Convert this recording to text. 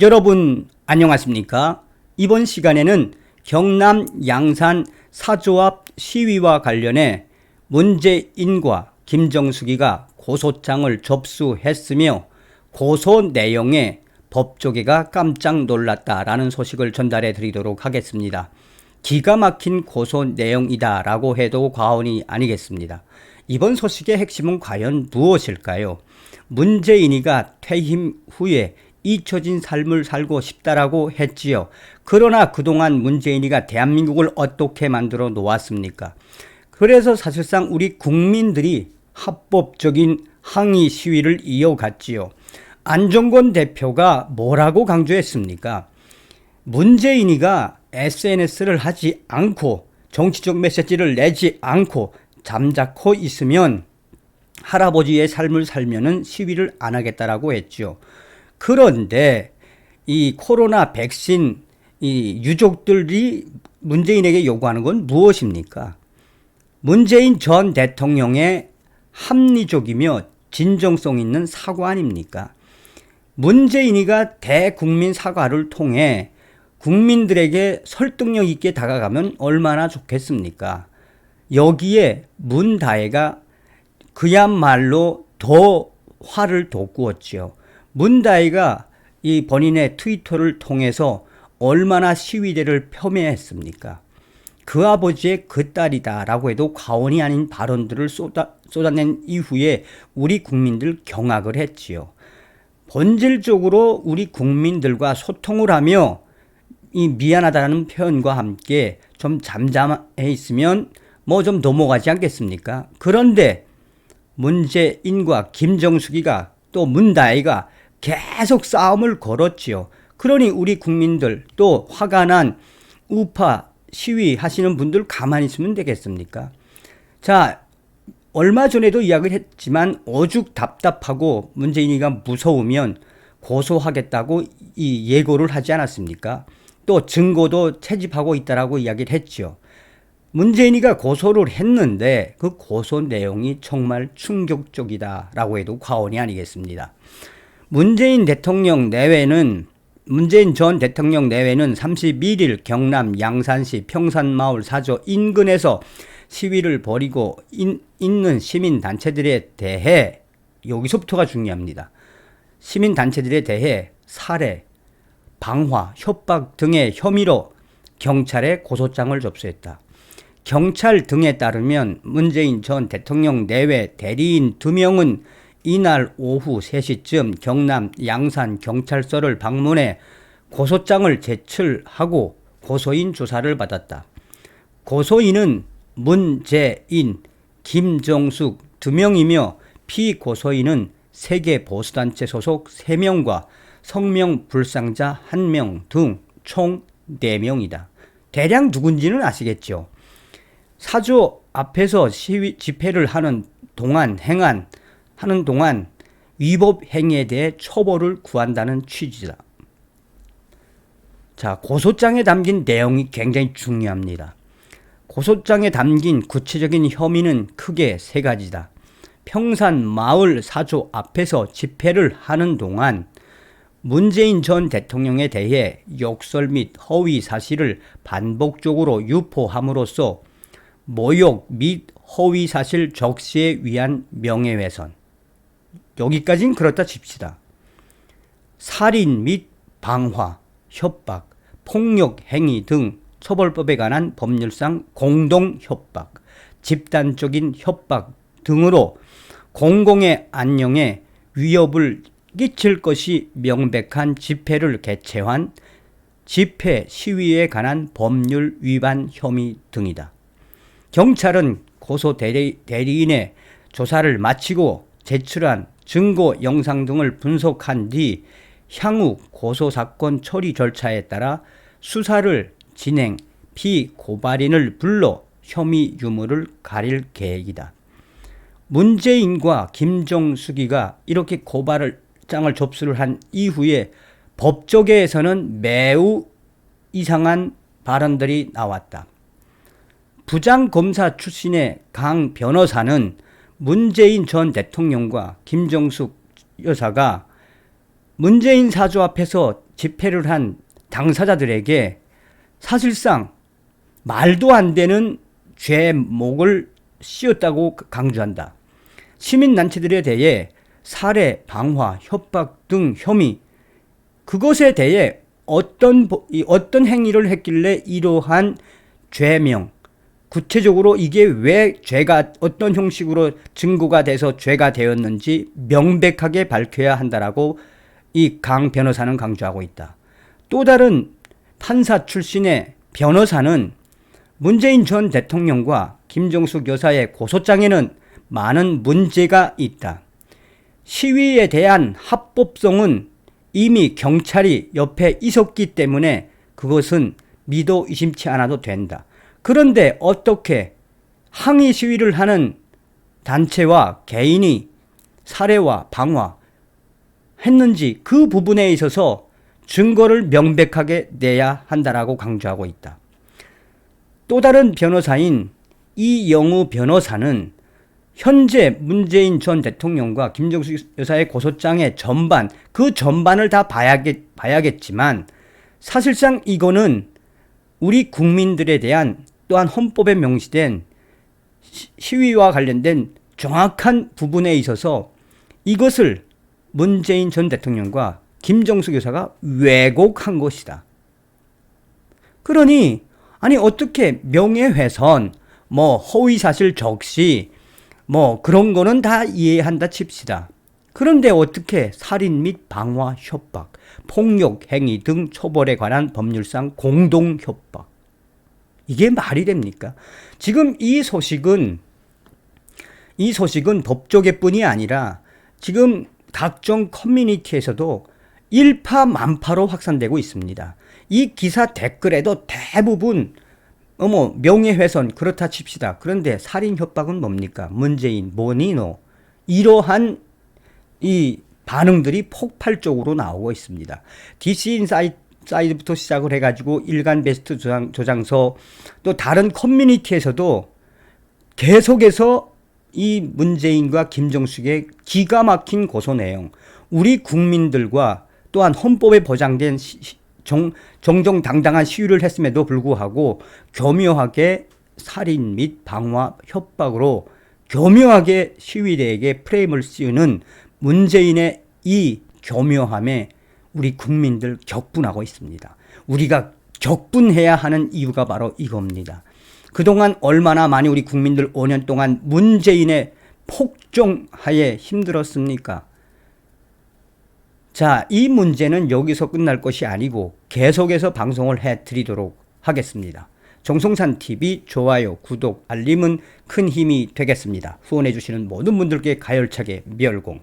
여러분 안녕하십니까? 이번 시간에는 경남 양산 사조 앞 시위와 관련해 문재인과 김정숙이가 고소장을 접수했으며 고소 내용에 법조계가 깜짝 놀랐다라는 소식을 전달해 드리도록 하겠습니다. 기가 막힌 고소 내용이다라고 해도 과언이 아니겠습니다. 이번 소식의 핵심은 과연 무엇일까요? 문재인이가 퇴임 후에 잊혀진 삶을 살고 싶다라고 했지요. 그러나 그동안 문재인이가 대한민국을 어떻게 만들어 놓았습니까? 그래서 사실상 우리 국민들이 합법적인 항의 시위를 이어갔지요. 안종권 대표가 뭐라고 강조했습니까? 문재인이가 SNS를 하지 않고 정치적 메시지를 내지 않고 잠자코 있으면 할아버지의 삶을 살면은 시위를 안 하겠다라고 했죠. 그런데 이 코로나 백신 이 유족들이 문재인에게 요구하는 건 무엇입니까? 문재인 전 대통령의 합리적이며 진정성 있는 사과 아닙니까? 문재인이가 대국민 사과를 통해 국민들에게 설득력 있게 다가가면 얼마나 좋겠습니까? 여기에 문다혜가 그야말로 더 화를 돋구었지요. 문다혜가 이 본인의 트위터를 통해서 얼마나 시위대를 폄훼했습니까? 그 아버지의 그 딸이다라고 해도 과언이 아닌 발언들을 쏟아낸 이후에 우리 국민들 경악을 했지요. 본질적으로 우리 국민들과 소통을 하며 이 미안하다는 표현과 함께 좀 잠잠해 있으면 뭐 좀 넘어가지 않겠습니까? 그런데 문재인과 김정숙이가 또 문다혜가 계속 싸움을 걸었지요. 그러니 우리 국민들 또 화가 난 우파 시위 하시는 분들 가만히 있으면 되겠습니까? 자, 얼마 전에도 이야기를 했지만 오죽 답답하고 문재인이가 무서우면 고소하겠다고 이 예고를 하지 않았습니까? 또 증거도 채집하고 있다라고 이야기를 했죠. 문재인이가 고소를 했는데 그 고소 내용이 정말 충격적이다라고 해도 과언이 아니겠습니다. 문재인 전 대통령 내외는 31일 경남 양산시 평산마을 사저 인근에서 시위를 벌이고 있는 시민단체들에 대해, 여기서부터가 중요합니다. 시민단체들에 대해 살해, 방화, 협박 등의 혐의로 경찰에 고소장을 접수했다. 경찰 등에 따르면 문재인 전 대통령 내외 대리인 2명은 이날 오후 3시쯤 경남 양산 경찰서를 방문해 고소장을 제출하고 고소인 조사를 받았다. 고소인은 문재인, 김정숙 2명이며 피고소인은 세계보수단체 소속 3명과 성명불상자 1명 등 총 4명이다. 대략 누군지는 아시겠죠? 사조 앞에서 집회를 하는 동안 위법 행위에 대해 처벌을 구한다는 취지다. 자, 고소장에 담긴 내용이 굉장히 중요합니다. 고소장에 담긴 구체적인 혐의는 크게 3가지다. 평산 마을 사조 앞에서 집회를 하는 동안 문재인 전 대통령에 대해 욕설 및 허위 사실을 반복적으로 유포함으로써 모욕 및 허위 사실 적시에 위한 명예훼손. 여기까지는 그렇다 칩시다. 살인 및 방화, 협박, 폭력 행위 등 처벌법에 관한 법률상 공동협박, 집단적인 협박 등으로 공공의 안녕에 위협을 끼칠 것이 명백한 집회를 개최한 집회 시위에 관한 법률 위반 혐의 등이다. 경찰은 고소 대리인의 조사를 마치고 제출한 증거 영상 등을 분석한 뒤 향후 고소사건 처리 절차에 따라 수사를 진행, 피고발인을 불러 혐의 유무를 가릴 계획이다. 문재인과 김정숙이가 이렇게 고발장을 접수를 한 이후에 법조계에서는 매우 이상한 발언들이 나왔다. 부장검사 출신의 강 변호사는 문재인 전 대통령과 김정숙 여사가 문재인 사주 앞에서 집회를 한 당사자들에게 사실상 말도 안 되는 죄목을 씌웠다고 강조한다. 시민단체들에 대해 살해, 방화, 협박 등 혐의, 그것에 대해 어떤 행위를 했길래 이러한 죄명, 구체적으로 이게 왜 죄가 어떤 형식으로 증거가 돼서 죄가 되었는지 명백하게 밝혀야 한다라고 이 강 변호사는 강조하고 있다. 또 다른 판사 출신의 변호사는 문재인 전 대통령과 김정숙 여사의 고소장에는 많은 문제가 있다. 시위에 대한 합법성은 이미 경찰이 옆에 있었기 때문에 그것은 믿어 의심치 않아도 된다. 그런데 어떻게 항의 시위를 하는 단체와 개인이 살해와 방화 했는지 그 부분에 있어서 증거를 명백하게 내야 한다라고 강조하고 있다. 또 다른 변호사인 이영우 변호사는 현재 문재인 전 대통령과 김정숙 여사의 고소장의 전반, 그 전반을 다 봐야겠지만 사실상 이거는 우리 국민들에 대한 또한 헌법에 명시된 시위와 관련된 정확한 부분에 있어서 이것을 문재인 전 대통령과 김정숙 여사가 왜곡한 것이다. 그러니 아니 어떻게 명예훼손, 허위사실 적시 그런 거는 다 이해한다 칩시다. 그런데 어떻게 살인 및 방화, 협박, 폭력 행위 등 처벌에 관한 법률상 공동협박, 이게 말이 됩니까? 지금 이 소식은 법조계뿐이 아니라 지금 각종 커뮤니티에서도 일파만파로 확산되고 있습니다. 이 기사 댓글에도 대부분 명예훼손 그렇다 칩시다. 그런데 살인 협박은 뭡니까? 문재인 뭐니 너? 이러한 이 반응들이 폭발적으로 나오고 있습니다. DC 인사이드부터 시작을 해가지고 일간 베스트 조장서 또 다른 커뮤니티에서도 계속해서 이 문재인과 김정숙의 기가 막힌 고소 내용, 우리 국민들과 또한 헌법에 보장된 정정당당한 시위를 했음에도 불구하고 교묘하게 살인 및 방화, 협박으로 교묘하게 시위대에게 프레임을 씌우는 문재인의 이 교묘함에 우리 국민들 격분하고 있습니다. 우리가 격분해야 하는 이유가 바로 이겁니다. 그동안 얼마나 많이 우리 국민들 5년 동안 문재인의 폭정하에 힘들었습니까? 자, 이 문제는 여기서 끝날 것이 아니고 계속해서 방송을 해드리도록 하겠습니다. 정성산TV 좋아요, 구독, 알림은 큰 힘이 되겠습니다. 후원해 주시는 모든 분들께 가열차게 멸공.